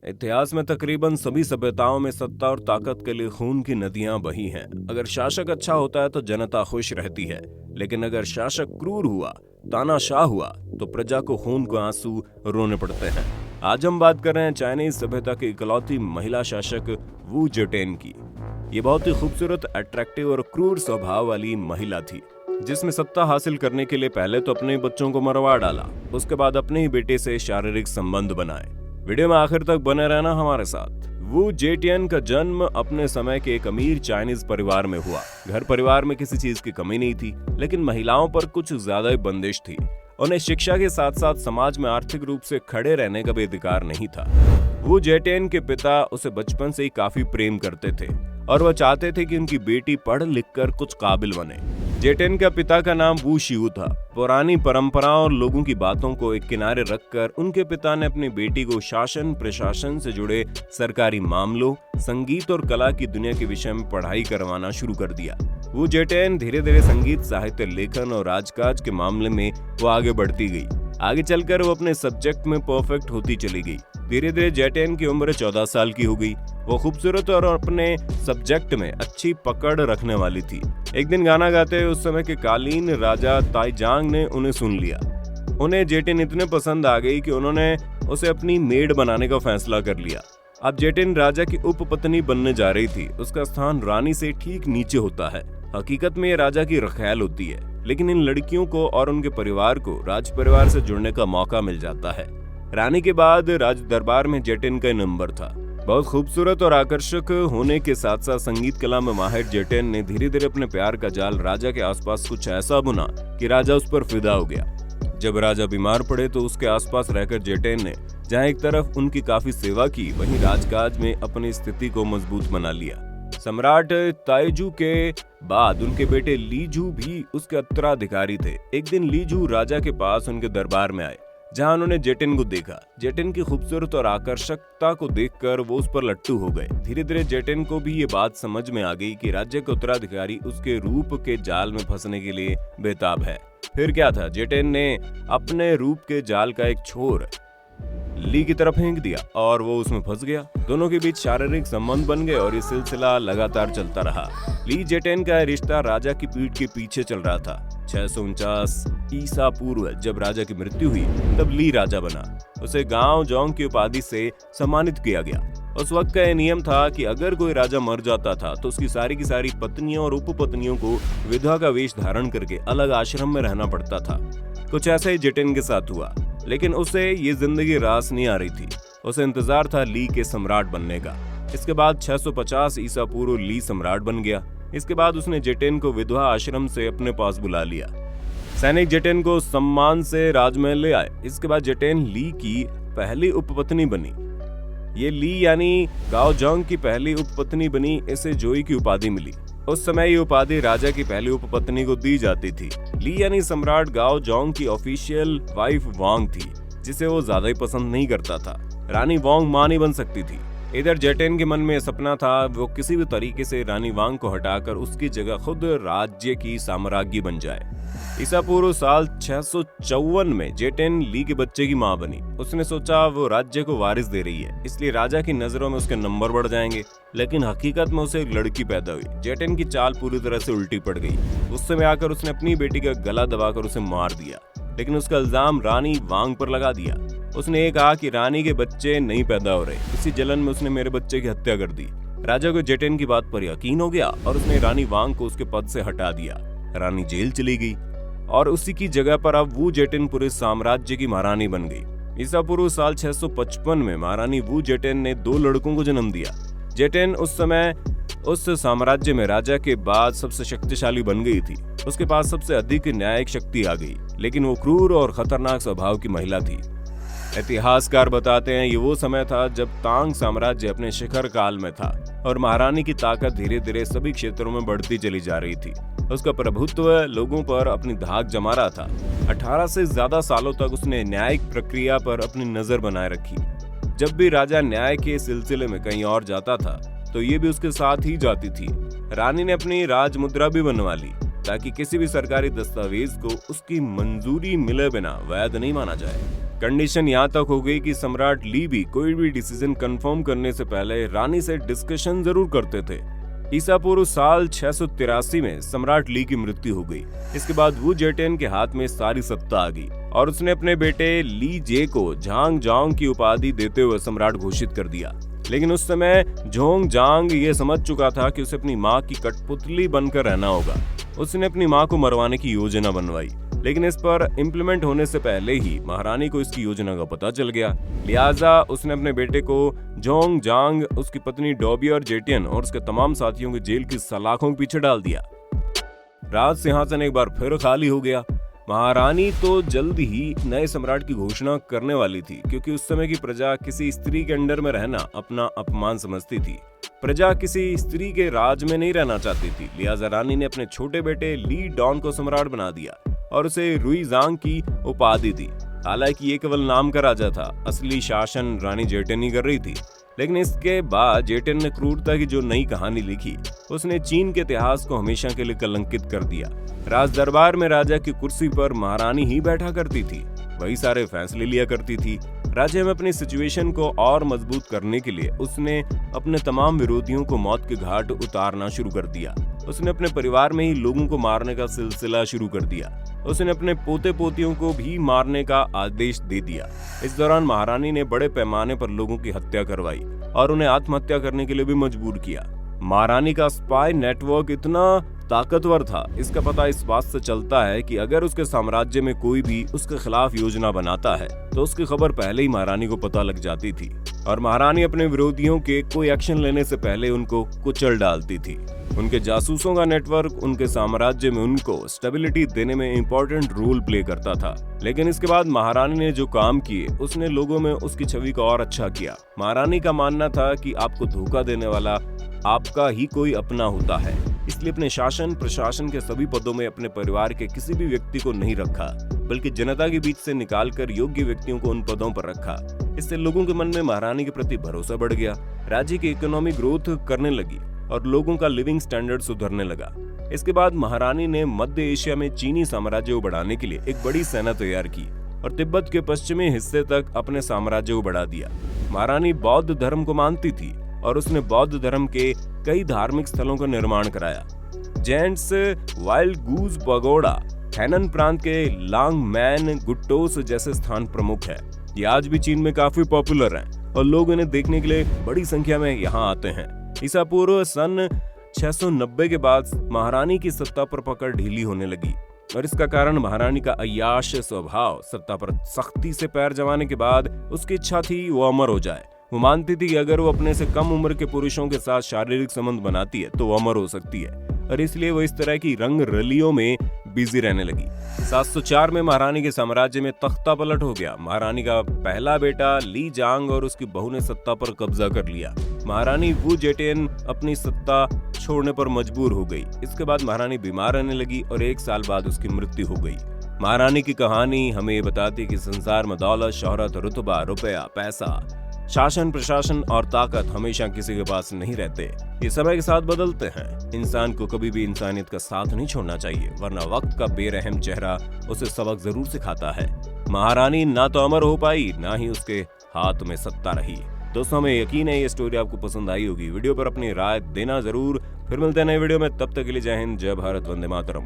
इतिहास में तकरीबन सभी सभ्यताओं में सत्ता और ताकत के लिए खून की नदियां बही हैं। अगर शासक अच्छा होता है तो जनता खुश रहती है, लेकिन अगर शासक क्रूर हुआ, तानाशाह हुआ, तो प्रजा को खून के आंसू रोने पड़ते हैं। आज हम बात कर रहे हैं चाइनीज सभ्यता की इकलौती महिला शासक वू जेटेन की। ये बहुत ही खूबसूरत, अट्रैक्टिव और क्रूर स्वभाव वाली महिला थी, जिसने सत्ता हासिल करने के लिए पहले तो अपने बच्चों को मरवा डाला, उसके बाद अपने ही बेटे से शारीरिक संबंध बनाए। वीडियो में आखिर तक बने रहना हमारे साथ। वू जेटियन का जन्म अपने समय के एक अमीर चाइनीज परिवार में हुआ। घर परिवार में किसी चीज की कमी नहीं थी, लेकिन महिलाओं पर कुछ ज्यादा ही बंदिश थी। उन्हें शिक्षा के साथ साथ समाज में आर्थिक रूप से खड़े रहने का भी अधिकार नहीं था। वू जेटियन के पिता उसे बचपन से ही काफी प्रेम करते थे और वह चाहते थे कि उनकी बेटी पढ़ लिख कर कुछ काबिल बने। जेटेन का पिता का नाम वू शियू था। पुरानी परंपराओं और लोगों की बातों को एक किनारे रखकर उनके पिता ने अपनी बेटी को शासन प्रशासन से जुड़े सरकारी मामलों, संगीत और कला की दुनिया के विषय में पढ़ाई करवाना शुरू कर दिया। वू जेटेन धीरे धीरे संगीत, साहित्य, लेखन और राजकाज के मामले में वो आगे बढ़ती गई। आगे चलकर वो अपने सब्जेक्ट में परफेक्ट होती चली गई। धीरे धीरे जेटेन की उम्र 14 साल की हो गई। वो खूबसूरत और अपने सब्जेक्ट में अच्छी पकड़ रखने वाली थी। एक दिन गाना गाते हुए उस समय के कालीन राजा ताइजांग ने उन्हें सुन लिया। उन्हें जेटेन इतने पसंद आ गई कि उन्होंने उसे अपनी मेड बनाने का फैसला कर लिया। अब जेटेन राजा की उपपत्नी बनने जा रही थी। उसका स्थान रानी से ठीक नीचे होता है। हकीकत में ये राजा की रखैल होती है, लेकिन इन लड़कियों को और उनके परिवार को राज परिवार से जुड़ने का मौका मिल जाता है। रानी के बाद राज दरबार में जेटेन का नंबर था। बहुत खूबसूरत और आकर्षक होने के साथ साथ संगीत कला में माहिर जेटेन ने धीरे धीरे अपने प्यार का जाल राजा के आसपास कुछ ऐसा बुना कि राजा उस पर फिदा हो गया। जब राजा बीमार पड़े तो उसके आसपास रहकर जेटेन ने जहां एक तरफ उनकी काफी सेवा की, वहीं राजकाज में अपनी स्थिति को मजबूत बना लिया। सम्राट ताइजू के बाद उनके बेटे लीजू भी उसके उत्तराधिकारी थे। एक दिन लीजू राजा के पास उनके दरबार में आए, जहां उन्होंने जेटेन को देखा। जेटेन की खूबसूरत और आकर्षकता को देखकर वो उस पर लट्टू हो गए। धीरे धीरे जेटेन को भी ये बात समझ में आ गई कि राज्य का उत्तराधिकारी उसके रूप के जाल में फंसने के लिए बेताब है। फिर क्या था, जेटेन ने अपने रूप के जाल का एक छोर ली की तरफ फेंक दिया और वो उसमें फंस गया। दोनों के बीच शारीरिक संबंध बन गए और ये सिलसिला लगातार चलता रहा। ली जेटेन का रिश्ता राजा की पीठ के पीछे चल रहा था। 649 ईसा पूर्व जब राजा की मृत्यु हुई, तब ली राजा बना। उसे गांव जोंग की उपाधि से सम्मानित किया गया। उस वक्त का यह नियम था कि अगर कोई राजा मर जाता था तो उसकी सारी की सारी पत्नियों और उपपत्नियों को विधवा का वेश धारण करके अलग आश्रम में रहना पड़ता था। कुछ ऐसा ही जेटेन के साथ हुआ, लेकिन उसे ये जिंदगी रास नहीं आ रही थी। उसे इंतजार था ली के सम्राट बनने का। इसके बाद 650 ईसा पूर्व ली सम्राट बन गया। इसके बाद उसने जेटेन को विधवा आश्रम से अपने पास बुला लिया। सैनिक जेटेन को सम्मान से राजमहल ले आए। इसके बाद जेटेन ली की पहली उपपत्नी बनी। ये ली यानी गाओ जोंग की पहली उपपत्नी बनी। इसे जोई की उपाधि मिली। उस समय ये उपाधि राजा की पहली उपपत्नी को दी जाती थी। ली यानी सम्राट गाओ जोंग की ऑफिशियल वाइफ वांग थी, जिसे वो ज्यादा ही पसंद नहीं करता था। रानी वांग मां नहीं बन सकती थी। इधर जेटेन के मन में सपना था वो किसी भी तरीके से रानी वांग को हटाकर उसकी जगह खुद राज्य की साम्राज्ञी बन जाए। ईसा पूर्व साल 654 में जेटेन ली के बच्चे की मां बनी। उसने सोचा वो राज्य को वारिस दे रही है, इसलिए राजा की नजरों में उसके नंबर बढ़ जाएंगे, लेकिन हकीकत में उसे एक लड़की पैदा हुई। जेटेन की चाल पूरी तरह से उल्टी पड़ गई। गुस्से में आकर उसने अपनी बेटी का गला दबाकर उसे मार दिया, लेकिन उसका इल्जाम रानी वांग पर लगा दिया। उसने ये कहा कि रानी के बच्चे नहीं पैदा हो रहे, इसी जलन में उसने मेरे बच्चे की हत्या कर दी। राजा को जेटेन की बात पर यकीन हो गया और उसने रानी वांग को उसके पद से हटा दिया। रानी जेल चली गई और उसी की जगह पर अब वू जेटेन पूरे साम्राज्य की महारानी बन गई। ईसा पूर्व साल 655 में महारानी वू जेटेन ने 2 लड़कों को जन्म दिया। जेटेन उस समय उस साम्राज्य में राजा के बाद सबसे शक्तिशाली बन गई थी। उसके पास सबसे अधिक न्यायिक शक्ति आ गई, लेकिन वो क्रूर और खतरनाक स्वभाव की महिला थी। इतिहासकार बताते हैं ये वो समय था जब तांग साम्राज्य अपने शिखर काल में था और महारानी की ताकत धीरे धीरे सभी क्षेत्रों में बढ़ती चली जा रही थी। उसका प्रभुत्व लोगों पर अपनी धाक जमा रहा था। 18 से ज्यादा सालों तक उसने न्यायिक प्रक्रिया पर अपनी नजर बनाए रखी। जब भी राजा न्याय के सिलसिले में कहीं और जाता था तो ये भी उसके साथ ही जाती थी। रानी ने अपनी राज मुद्रा भी बनवा ली ताकि किसी भी सरकारी दस्तावेज को उसकी मंजूरी मिले बिना वैध नहीं माना जाए। कंडीशन यहाँ तक हो गई कि सम्राट ली भी कोई भी डिसीजन कंफर्म करने से पहले रानी से डिस्कशन जरूर करते थे। ईसा पूर्व साल 683 में सम्राट ली की मृत्यु हो गई। इसके बाद वू जेटियन के हाथ में सारी सत्ता आ गई और उसने अपने बेटे ली जे को झांग जांग की उपाधि देते हुए सम्राट घोषित कर दिया। लेकिन उस समय झोंग जांग ये समझ चुका था कि उसे अपनी माँ की कठपुतली बनकर रहना होगा। उसने अपनी माँ को मरवाने की योजना बनवाई, लेकिन इस पर इम्प्लीमेंट होने से पहले ही महारानी को इसकी योजना का पता चल गया। लिहाजा उसने अपने बेटे को झोंग जांग, उसकी पत्नी डोबियर जेटियन और उसके तमाम साथियों को जेल की सलाखों के पीछे डाल दिया। राज सिंहासन एक बार फिर खाली हो गया। महारानी तो जल्द ही नए सम्राट की घोषणा करने वाली थी, क्योंकि उस समय की प्रजा किसी स्त्री के अंडर में रहना अपना अपमान समझती थी। प्रजा किसी स्त्री के राज में नहीं रहना चाहती थी। लिहाजा रानी ने अपने छोटे बेटे ली डॉन को सम्राट बना दिया और उसे रुईजांग की उपाधि दी। हालांकि ये केवल नाम का राजा था, असली शासन रानी जेटियन ही कर रही थी। लेकिन इसके बाद जेटियन ने क्रूरता की जो नई कहानी लिखी, उसने चीन के इतिहास को हमेशा के लिए कलंकित कर दिया। राज दरबार में राजा की कुर्सी पर महारानी ही बैठा करती थी, वही सारे फैसले लिया करती थी। राज्य में अपनी सिचुएशन को और मजबूत करने के लिए उसने अपने तमाम विरोधियों को मौत के घाट उतारना शुरू कर दिया। उसने अपने परिवार में ही लोगों को मारने का सिलसिला शुरू कर दिया। उसने अपने पोते पोतियों को भी मारने का आदेश दे दिया। इस दौरान महारानी ने बड़े पैमाने पर लोगों की हत्या करवाई और उन्हें आत्महत्या करने के लिए भी मजबूर किया। महारानी का स्पाई नेटवर्क इतना ताकतवर था, इसका पता इस बात से चलता है कि अगर उसके साम्राज्य में कोई भी उसके खिलाफ योजना बनाता है तो उसकी खबर पहले ही महारानी को पता लग जाती थी और महारानी अपने विरोधियों के कोई एक्शन लेने से पहले उनको कुचल डालती थी। उनके जासूसों का नेटवर्क उनके साम्राज्य में उनको स्टेबिलिटी देने में इंपॉर्टेंट रोल प्ले करता था। लेकिन इसके बाद महारानी ने जो काम किए, उसने लोगों में उसकी छवि को और अच्छा किया। महारानी का मानना था कि आपको धोखा देने वाला आपका ही कोई अपना होता है, इसलिए अपने शासन प्रशासन के सभी पदों में अपने परिवार के किसी भी व्यक्ति को नहीं रखा, बल्कि जनता के बीच से निकालकर योग्य व्यक्तियों को उन पदों पर रखा। इससे लोगों के मन में महारानी के प्रति भरोसा बढ़ गया। राज्य की इकोनॉमी ग्रोथ करने लगी और लोगों का लिविंग स्टैंडर्ड सुधरने लगा। इसके बाद महारानी ने मध्य एशिया में चीनी साम्राज्य को बढ़ाने के लिए एक बड़ी सेना तैयार की और तिब्बत के पश्चिमी हिस्से तक अपने साम्राज्य को बढ़ा दिया। महारानी बौद्ध धर्म को मानती थी और उसने बौद्ध धर्म के कई धार्मिक स्थलों का निर्माण कराया। जेंट्स वाइल्ड गूज पगोड़ा हैनन प्रांत के लांगमैन गुट्टोस जैसे स्थान प्रमुख है। ये आज भी चीन में काफी पॉपुलर हैं और लोग इन्हें देखने के लिए बड़ी संख्या में यहाँ आते हैं। ईसा पूर्व सन 690 के बाद महारानी की सत्ता पर पकड़ ढीली होने लगी और इसका कारण महारानी का अय्याश स्वभाव। सत्ता पर सख्ती से पैर जमाने के बाद उसकी इच्छा थी वो अमर हो जाए। वो मानती थी कि अगर वो अपने से कम उम्र के पुरुषों के साथ शारीरिक संबंध बनाती है तो वो अमर हो सकती है और इसलिए वो इस तरह की रंग रलियों में बिजी रहने लगी। 704 में महारानी के साम्राज्य में तख्ता पलट हो गया। महारानी का पहला बेटा ली जांग और उसकी बहू ने सत्ता पर कब्जा कर लिया। महारानी वू जेटियन अपनी सत्ता छोड़ने पर मजबूर हो गई। इसके बाद महारानी बीमार रहने लगी और 1 साल बाद उसकी मृत्यु हो गई। महारानी की कहानी हमें ये बताती है कि संसार में दौलत, शोहरत, रुतबा, रुपया, पैसा, शासन प्रशासन और ताकत हमेशा किसी के पास नहीं रहते। ये समय के साथ बदलते हैं। इंसान को कभी भी इंसानियत का साथ नहीं छोड़ना चाहिए, वरना वक्त का बेरहम चेहरा उसे सबक जरूर सिखाता है। महारानी ना तो अमर हो पाई, ना ही उसके हाथ में सत्ता रही। दोस्तों, हमें यकीन है ये स्टोरी आपको पसंद आई होगी। वीडियो पर अपनी राय देना जरूर। फिर मिलते हैं नए वीडियो में, तब तक के लिए जय हिंद, जय भारत, वंदे मातरम।